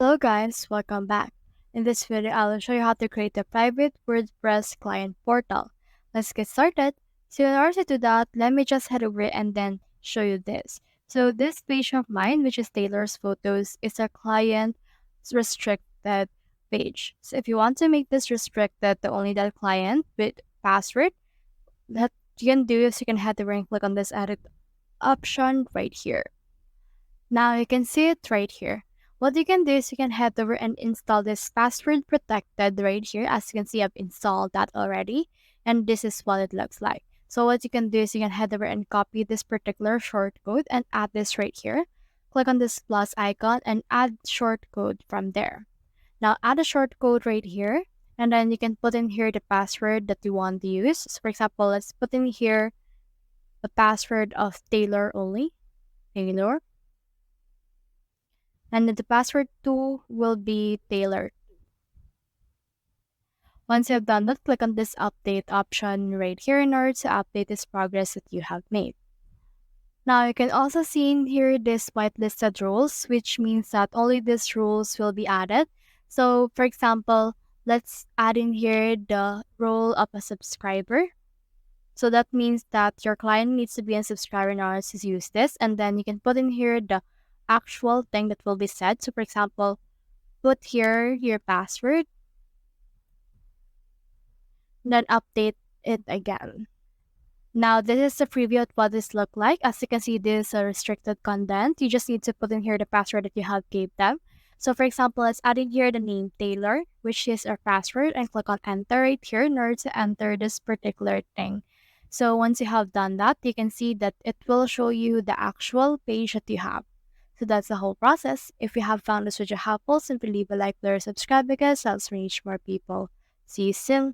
Hello guys, welcome back. In this video, I'll show you how to create a private WordPress client portal. Let's get started. So in order to do that, let me just head over and then show you this. So this page of mine, which is Taylor's Photos, is a client restricted page. So if you want to make this restricted to only that client with password, that you can do is you can head over and click on this edit option right here. Now you can see it right here. What you can do is you can head over and install this password protected right here. As you can see, I've installed that already. And this is what it looks like. So what you can do is you can head over and copy this particular shortcode and add this right here. Click on this plus icon and add shortcode from there. Now add a shortcode right here. And then you can put in here the password that you want to use. So for example, let's put in here the password of Taylor only. Taylor. And the password too will be tailored. Once you have done that, click on this update option right here in order to update this progress that you have made. Now you can also see in here this whitelisted rules, which means that only these rules will be added. So for example, let's add in here the role of a subscriber. So that means that your client needs to be a subscriber in order to use this. And then you can put in here the actual thing that will be said. So for example, put here your password, then update it again. Now, this is a preview of what this look like. As you can see, this is a restricted content. You just need to put in here the password that you have gave them. So for example, let's add in here the name Taylor, which is our password, and click on enter right here in order to enter this particular thing. So once you have done that, you can see that it will show you the actual page that you have. So that's the whole process. If you have found this video helpful, simply leave a like or subscribe because it helps reach more people. See you soon.